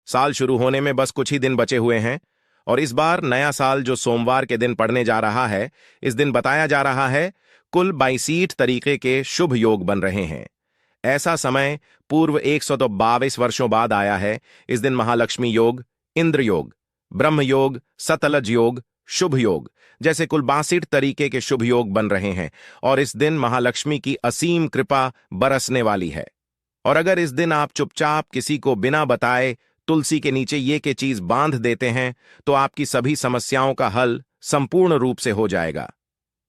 साल शुरू होने में बस कुछ ही दिन बचे हुए हैं और इस बार नया साल जो सोमवार के दिन पड़ने जा रहा है, इस दिन बताया जा रहा है कुल 62 तरीके के शुभ योग बन रहे हैं। ऐसा समय पूर्व 122 वर्षों बाद आया है। इस दिन महालक्ष्मी योग, इंद्र योग, ब्रह्म योग, सतलज योग, शुभ योग जैसे कुल 62 तरीके के शुभ योग बन रहे हैं और इस दिन महालक्ष्मी की असीम कृपा बरसने वाली है। और अगर इस दिन आप चुपचाप किसी को बिना बताए तुलसी के नीचे ये के चीज बांध देते हैं तो आपकी सभी समस्याओं का हल संपूर्ण रूप से हो जाएगा।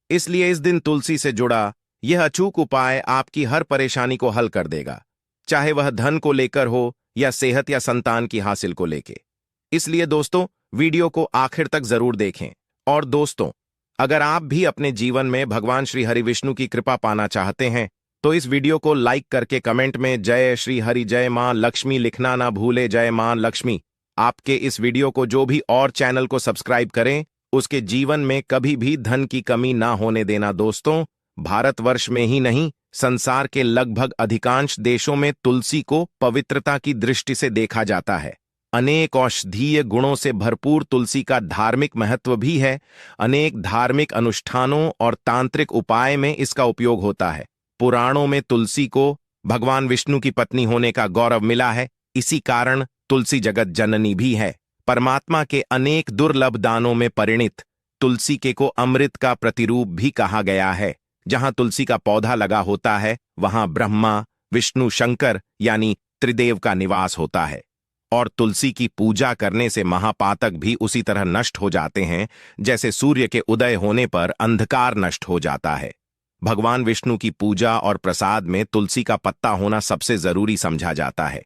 इसलिए इस दिन तुलसी से जुड़ा यह अचूक उपाय आपकी हर परेशानी को हल कर देगा, चाहे वह धन को लेकर हो या सेहत या संतान की हासिल को लेकर। इसलिए दोस्तों, वीडियो को आखिर तक जरूर देखें। और दोस्तों, अगर आप भी अपने जीवन में भगवान श्री हरि विष्णु की कृपा पाना चाहते हैं तो इस वीडियो को लाइक करके कमेंट में जय श्री हरि जय मां लक्ष्मी लिखना ना भूले। जय मां लक्ष्मी। आपके इस वीडियो को जो भी और चैनल को सब्सक्राइब करें उसके जीवन में कभी भी धन की कमी ना होने देना। दोस्तों, भारतवर्ष में ही नहीं, संसार के लगभग अधिकांश देशों में तुलसी को पवित्रता की दृष्टि से देखा जाता है। अनेक औषधीय गुणों से भरपूर तुलसी का धार्मिक महत्व भी है। अनेक धार्मिक अनुष्ठानों और तांत्रिक उपाय में इसका उपयोग होता है। पुराणों में तुलसी को भगवान विष्णु की पत्नी होने का गौरव मिला है। इसी कारण तुलसी जगत जननी भी है। परमात्मा के अनेक दुर्लभ दानों में परिणित तुलसी के को अमृत का प्रतिरूप भी कहा गया है। जहां तुलसी का पौधा लगा होता है वहां ब्रह्मा, विष्णु, शंकर यानी त्रिदेव का निवास होता है। और तुलसी की पूजा करने से महापातक भी उसी तरह नष्ट हो जाते हैं जैसे सूर्य के उदय होने पर अंधकार नष्ट हो जाता है। भगवान विष्णु की पूजा और प्रसाद में तुलसी का पत्ता होना सबसे जरूरी समझा जाता है,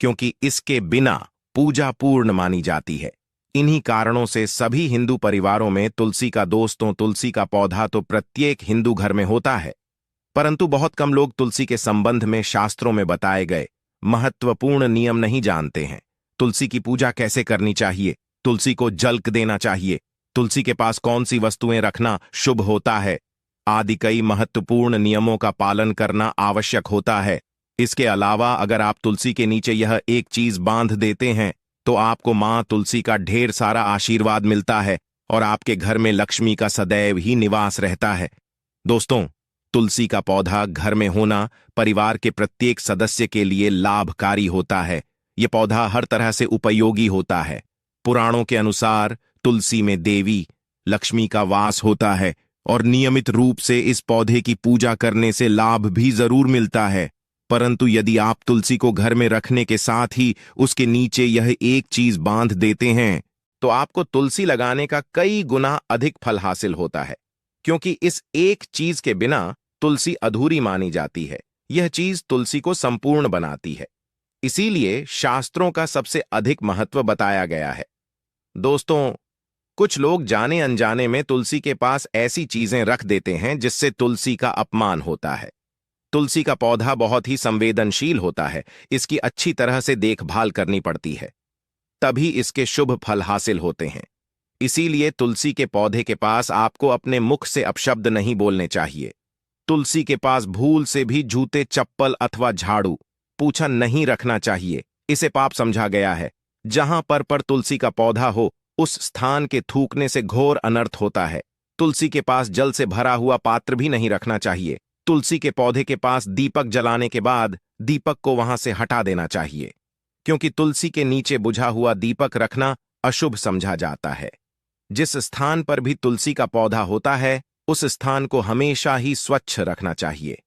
क्योंकि इसके बिना पूजा पूर्ण मानी जाती है। इन्हीं कारणों से सभी हिंदू परिवारों में तुलसी का तुलसी का पौधा तो प्रत्येक हिंदू घर में होता है। परंतु बहुत कम लोग तुलसी के संबंध में शास्त्रों में बताए गए महत्वपूर्ण नियम नहीं जानते हैं। तुलसी की पूजा कैसे करनी चाहिए, तुलसी को जल देना चाहिए, तुलसी के पास कौन सी वस्तुएं रखना शुभ होता है आदि कई महत्वपूर्ण नियमों का पालन करना आवश्यक होता है। इसके अलावा अगर आप तुलसी के नीचे यह एक चीज बांध देते हैं तो आपको मां तुलसी का ढेर सारा आशीर्वाद मिलता है और आपके घर में लक्ष्मी का सदैव ही निवास रहता है। दोस्तों, तुलसी का पौधा घर में होना परिवार के प्रत्येक सदस्य के लिए लाभकारी होता है। यह पौधा हर तरह से उपयोगी होता है। पुराणों के अनुसार तुलसी में देवी लक्ष्मी का वास होता है और नियमित रूप से इस पौधे की पूजा करने से लाभ भी जरूर मिलता है। परंतु यदि आप तुलसी को घर में रखने के साथ ही उसके नीचे यह एक चीज बांध देते हैं तो आपको तुलसी लगाने का कई गुना अधिक फल हासिल होता है, क्योंकि इस एक चीज के बिना तुलसी अधूरी मानी जाती है। यह चीज तुलसी को संपूर्ण बनाती है। इसीलिए शास्त्रों का सबसे अधिक महत्व बताया गया है। दोस्तों, कुछ लोग जाने अनजाने में तुलसी के पास ऐसी चीजें रख देते हैं जिससे तुलसी का अपमान होता है। तुलसी का पौधा बहुत ही संवेदनशील होता है। इसकी अच्छी तरह से देखभाल करनी पड़ती है, तभी इसके शुभ फल हासिल होते हैं। इसीलिए तुलसी के पौधे के पास आपको अपने मुख से अपशब्द नहीं बोलने चाहिए। तुलसी के पास भूल से भी जूते, चप्पल अथवा झाड़ू, पूछा नहीं रखना चाहिए। इसे पाप समझा गया है। जहां पर तुलसी का पौधा हो उस स्थान के थूकने से घोर अनर्थ होता है। तुलसी के पास जल से भरा हुआ पात्र भी नहीं रखना चाहिए। तुलसी के पौधे के पास दीपक जलाने के बाद दीपक को वहां से हटा देना चाहिए, क्योंकि तुलसी के नीचे बुझा हुआ दीपक रखना अशुभ समझा जाता है। जिस स्थान पर भी तुलसी का पौधा होता है उस स्थान को हमेशा ही स्वच्छ रखना चाहिए।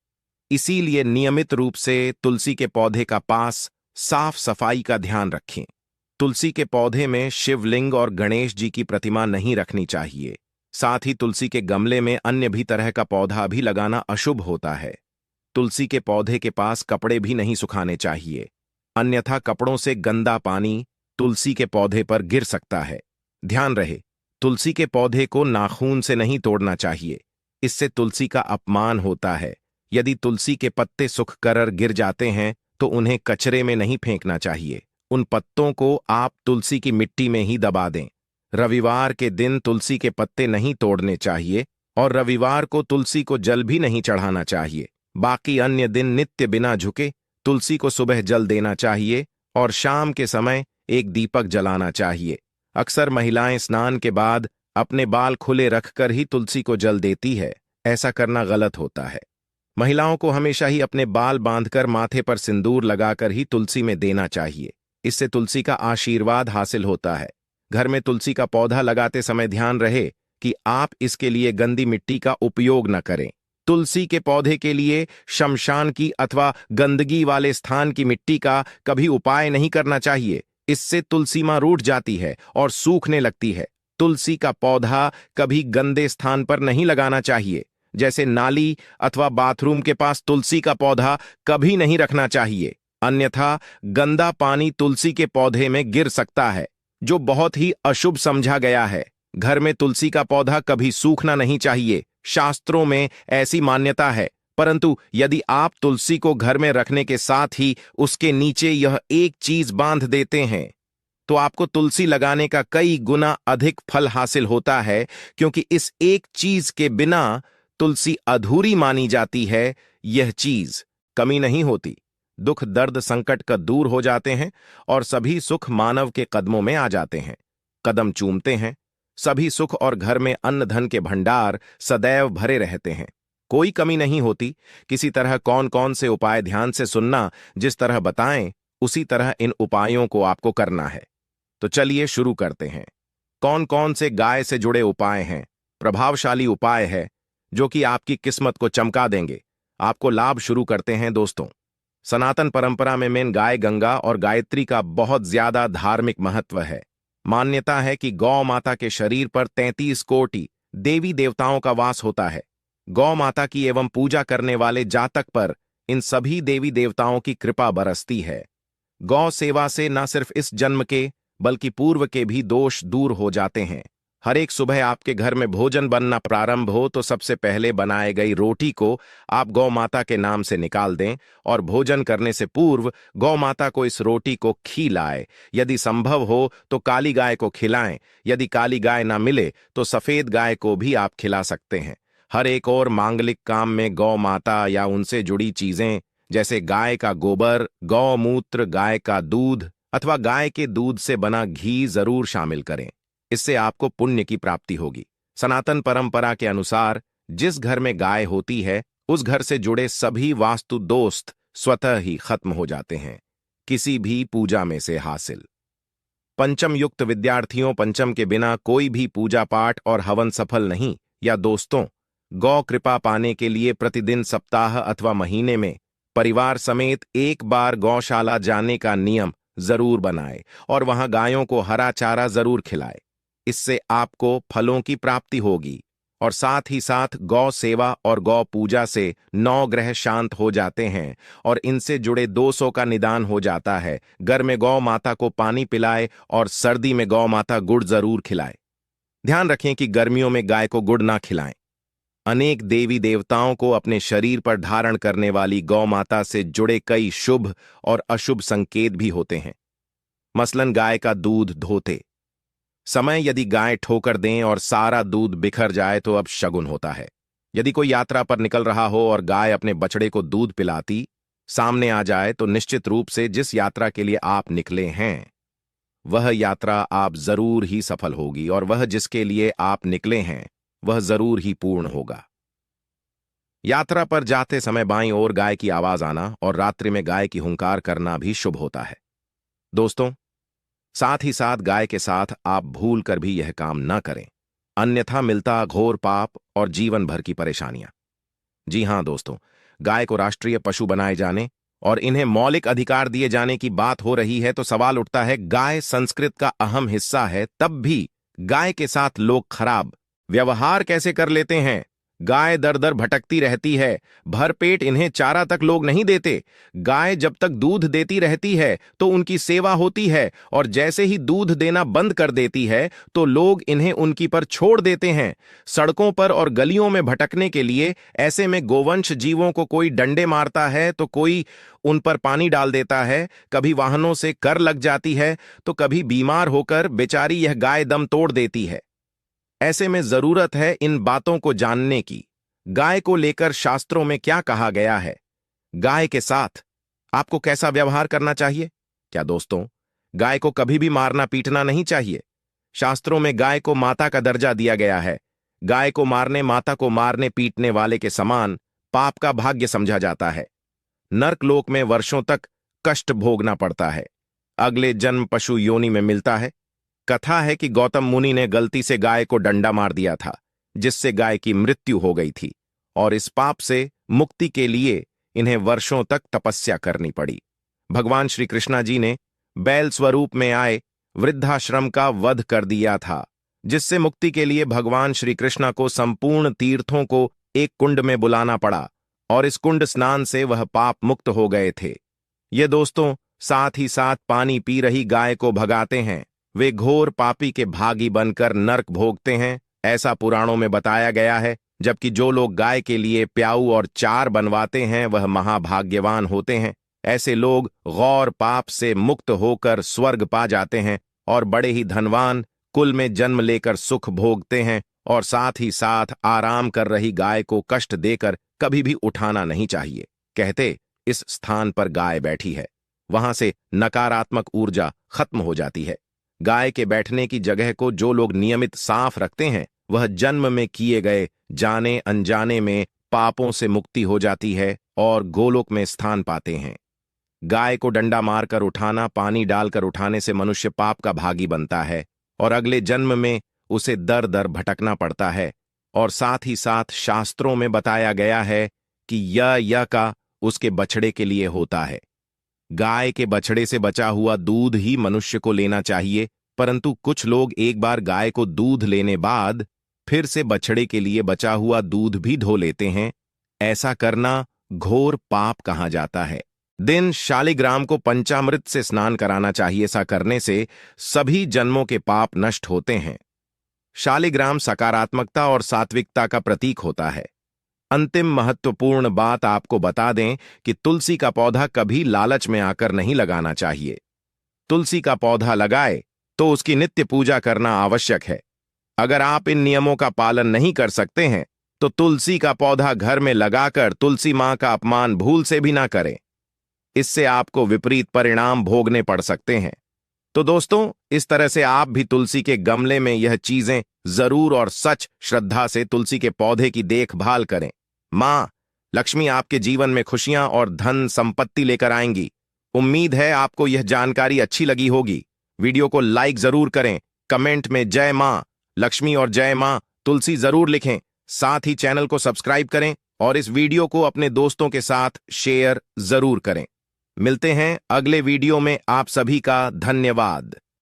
इसीलिए नियमित रूप से तुलसी के पौधे का पास साफ सफाई का ध्यान रखें। तुलसी के पौधे में शिवलिंग और गणेश जी की प्रतिमा नहीं रखनी चाहिए। साथ ही तुलसी के गमले में अन्य भी तरह का पौधा भी लगाना अशुभ होता है। तुलसी के पौधे के पास कपड़े भी नहीं सुखाने चाहिए, अन्यथा कपड़ों से गंदा पानी तुलसी के पौधे पर गिर सकता है। ध्यान रहे, तुलसी के पौधे को नाखून से नहीं तोड़ना चाहिए, इससे तुलसी का अपमान होता है। यदि तुलसी के पत्ते सूख कर गिर जाते हैं तो उन्हें कचरे में नहीं फेंकना चाहिए। उन पत्तों को आप तुलसी की मिट्टी में ही दबा दें। रविवार के दिन तुलसी के पत्ते नहीं तोड़ने चाहिए और रविवार को तुलसी को जल भी नहीं चढ़ाना चाहिए। बाकी अन्य दिन नित्य बिना झुके तुलसी को सुबह जल देना चाहिए और शाम के समय एक दीपक जलाना चाहिए। अक्सर महिलाएं स्नान के बाद अपने बाल खुले रखकर ही तुलसी को जल देती है। ऐसा करना गलत होता है। महिलाओं को हमेशा ही अपने बाल बांधकर माथे पर सिंदूर लगाकर ही तुलसी में देना चाहिए। इससे तुलसी का आशीर्वाद हासिल होता है। घर में तुलसी का पौधा लगाते समय ध्यान रहे कि आप इसके लिए गंदी मिट्टी का उपयोग न करें। तुलसी के पौधे के लिए शमशान की अथवा गंदगी वाले स्थान की मिट्टी का कभी उपाय नहीं करना चाहिए। इससे तुलसी मां रूठ जाती है और सूखने लगती है। तुलसी का पौधा कभी गंदे स्थान पर नहीं लगाना चाहिए, जैसे नाली अथवा बाथरूम के पास तुलसी का पौधा कभी नहीं रखना चाहिए। अन्यथा गंदा पानी तुलसी के पौधे में गिर सकता है, जो बहुत ही अशुभ समझा गया है। घर में तुलसी का पौधा कभी सूखना नहीं चाहिए। शास्त्रों में ऐसी मान्यता है। परंतु यदि आप तुलसी को घर में रखने के साथ ही उसके नीचे यह एक चीज बांध देते हैं, तो आपको तुलसी लगाने का कई गुना अधिक फल हासिल होता है, क्योंकि इस एक चीज के बिना तुलसी अधूरी मानी जाती है। यह चीज कमी नहीं होती। दुख दर्द संकट का दूर हो जाते हैं और सभी सुख मानव के कदमों में आ जाते हैं। कदम चूमते हैं सभी सुख और घर में अन्न धन के भंडार सदैव भरे रहते हैं। कोई कमी नहीं होती। किसी तरह कौन कौन से उपाय ध्यान से सुनना, जिस तरह बताएं उसी तरह इन उपायों को आपको करना है। तो चलिए शुरू करते हैं। कौन कौन से गाय से जुड़े उपाय हैं? प्रभावशाली उपाय है जो कि आपकी किस्मत को चमका देंगे। आपको लाभ शुरू करते हैं दोस्तों। सनातन परंपरा में मेन गाय गंगा और गायत्री का बहुत ज्यादा धार्मिक महत्व है। मान्यता है कि गौ माता के शरीर पर 33 कोटि देवी देवताओं का वास होता है। गौ माता की एवं पूजा करने वाले जातक पर इन सभी देवी देवताओं की कृपा बरसती है। गौ सेवा से न सिर्फ इस जन्म के बल्कि पूर्व के भी दोष दूर हो जाते हैं। हर एक सुबह आपके घर में भोजन बनना प्रारंभ हो तो सबसे पहले बनाए गई रोटी को आप गौ माता के नाम से निकाल दें और भोजन करने से पूर्व गौ माता को इस रोटी को खिलाएं। यदि संभव हो तो काली गाय को खिलाएं। यदि काली गाय ना मिले तो सफेद गाय को भी आप खिला सकते हैं। हर एक और मांगलिक काम में गौ माता या उनसे जुड़ी चीजें जैसे गाय का गोबर, गौमूत्र, गाय का दूध अथवा गाय के दूध से बना घी जरूर शामिल करें। इससे आपको पुण्य की प्राप्ति होगी। सनातन परंपरा के अनुसार जिस घर में गाय होती है उस घर से जुड़े सभी वास्तु दोष स्वतः ही खत्म हो जाते हैं, किसी भी पूजा में से हासिल। पंचम युक्त विद्यार्थियों, पंचम के बिना कोई भी पूजा पाठ और हवन सफल नहीं। या दोस्तों, गौ कृपा पाने के लिए प्रतिदिन, सप्ताह अथवा महीने में परिवार समेत एक बार गौशाला जाने का नियम जरूर बनाए और वहां गायों को हरा चारा जरूर खिलाए। इससे आपको फलों की प्राप्ति होगी और साथ ही साथ गौ सेवा और गौ पूजा से 9 ग्रह शांत हो जाते हैं और इनसे जुड़े दोषों का निदान हो जाता है। घर में गौ माता को पानी पिलाए और सर्दी में गौ माता गुड़ जरूर खिलाए। ध्यान रखें कि गर्मियों में गाय को गुड़ ना खिलाएं। अनेक देवी देवताओं को अपने शरीर पर धारण करने वाली गौ माता से जुड़े कई शुभ और अशुभ संकेत भी होते हैं। मसलन गाय का दूध धोते समय यदि गाय ठोकर दें और सारा दूध बिखर जाए तो अब शगुन होता है। यदि कोई यात्रा पर निकल रहा हो और गाय अपने बछड़े को दूध पिलाती सामने आ जाए तो निश्चित रूप से जिस यात्रा के लिए आप निकले हैं वह यात्रा आप जरूर ही सफल होगी और वह जिसके लिए आप निकले हैं वह जरूर ही पूर्ण होगा। यात्रा पर जाते समय बाईं ओर गाय की आवाज आना और रात्रि में गाय की हुंकार करना भी शुभ होता है। दोस्तों, साथ ही साथ गाय के साथ आप भूल कर भी यह काम न करें, अन्यथा मिलता घोर पाप और जीवन भर की परेशानियां। जी हां दोस्तों, गाय को राष्ट्रीय पशु बनाए जाने और इन्हें मौलिक अधिकार दिए जाने की बात हो रही है तो सवाल उठता है, गाय संस्कृत का अहम हिस्सा है, तब भी गाय के साथ लोग खराब व्यवहार कैसे कर लेते हैं? गाय दर दर भटकती रहती है, भरपेट इन्हें चारा तक लोग नहीं देते। गाय जब तक दूध देती रहती है तो उनकी सेवा होती है और जैसे ही दूध देना बंद कर देती है तो लोग इन्हें उनकी पर छोड़ देते हैं, सड़कों पर और गलियों में भटकने के लिए। ऐसे में गोवंश जीवों को कोई डंडे मारता है तो कोई उन पर पानी डाल देता है, कभी वाहनों से कर लग जाती है तो कभी बीमार होकर बेचारी यह गाय दम तोड़ देती है। ऐसे में जरूरत है इन बातों को जानने की। गाय को लेकर शास्त्रों में क्या कहा गया है? गाय के साथ आपको कैसा व्यवहार करना चाहिए? क्या दोस्तों, गाय को कभी भी मारना पीटना नहीं चाहिए। शास्त्रों में गाय को माता का दर्जा दिया गया है। गाय को मारने माता को मारने पीटने वाले के समान पाप का भाग्य समझा जाता है। नर्कलोक में वर्षों तक कष्ट भोगना पड़ता है। अगले जन्म पशु योनि में मिलता है। कथा है कि गौतम मुनि ने गलती से गाय को डंडा मार दिया था, जिससे गाय की मृत्यु हो गई थी, और इस पाप से मुक्ति के लिए इन्हें वर्षों तक तपस्या करनी पड़ी। भगवान श्री कृष्णा जी ने बैल स्वरूप में आए वृद्धाश्रम का वध कर दिया था, जिससे मुक्ति के लिए भगवान श्री कृष्णा को संपूर्ण तीर्थों को एक कुंड में बुलाना पड़ा, और इस कुंड स्नान से वह पाप मुक्त हो गए थे। ये दोस्तों साथ ही साथ पानी पी रही गाय को भगाते हैं। वे घोर पापी के भागी बनकर नर्क भोगते हैं, ऐसा पुराणों में बताया गया है। जबकि जो लोग गाय के लिए प्याऊ और चार बनवाते हैं वह महाभाग्यवान होते हैं। ऐसे लोग गौर पाप से मुक्त होकर स्वर्ग पा जाते हैं और बड़े ही धनवान कुल में जन्म लेकर सुख भोगते हैं। और साथ ही साथ आराम कर रही गाय को कष्ट देकर कभी भी उठाना नहीं चाहिए। कहते इस स्थान पर गाय बैठी है, वहां से नकारात्मक ऊर्जा खत्म हो जाती है। गाय के बैठने की जगह को जो लोग नियमित साफ रखते हैं वह जन्म में किए गए जाने अनजाने में पापों से मुक्ति हो जाती है और गोलोक में स्थान पाते हैं। गाय को डंडा मारकर उठाना, पानी डालकर उठाने से मनुष्य पाप का भागी बनता है और अगले जन्म में उसे दर दर भटकना पड़ता है। और साथ ही साथ शास्त्रों में बताया गया है कि यह का उसके बछड़े के लिए होता है। गाय के बछड़े से बचा हुआ दूध ही मनुष्य को लेना चाहिए, परंतु कुछ लोग एक बार गाय को दूध लेने बाद फिर से बछड़े के लिए बचा हुआ दूध भी धो लेते हैं। ऐसा करना घोर पाप कहा जाता है। दिन शालिग्राम को पंचामृत से स्नान कराना चाहिए। ऐसा करने से सभी जन्मों के पाप नष्ट होते हैं। शालिग्राम सकारात्मकता और सात्विकता का प्रतीक होता है। अंतिम महत्वपूर्ण बात आपको बता दें कि तुलसी का पौधा कभी लालच में आकर नहीं लगाना चाहिए। तुलसी का पौधा लगाए तो उसकी नित्य पूजा करना आवश्यक है। अगर आप इन नियमों का पालन नहीं कर सकते हैं तो तुलसी का पौधा घर में लगाकर तुलसी मां का अपमान भूल से भी ना करें। इससे आपको विपरीत परिणाम भोगने पड़ सकते हैं। तो दोस्तों इस तरह से आप भी तुलसी के गमले में यह चीजें जरूर और सच श्रद्धा से तुलसी के पौधे की देखभाल करें। मां लक्ष्मी आपके जीवन में खुशियां और धन संपत्ति लेकर आएंगी। उम्मीद है आपको यह जानकारी अच्छी लगी होगी। वीडियो को लाइक जरूर करें, कमेंट में जय मां लक्ष्मी और जय मां तुलसी जरूर लिखें। साथ ही चैनल को सब्सक्राइब करें और इस वीडियो को अपने दोस्तों के साथ शेयर जरूर करें। मिलते हैं अगले वीडियो में। आप सभी का धन्यवाद।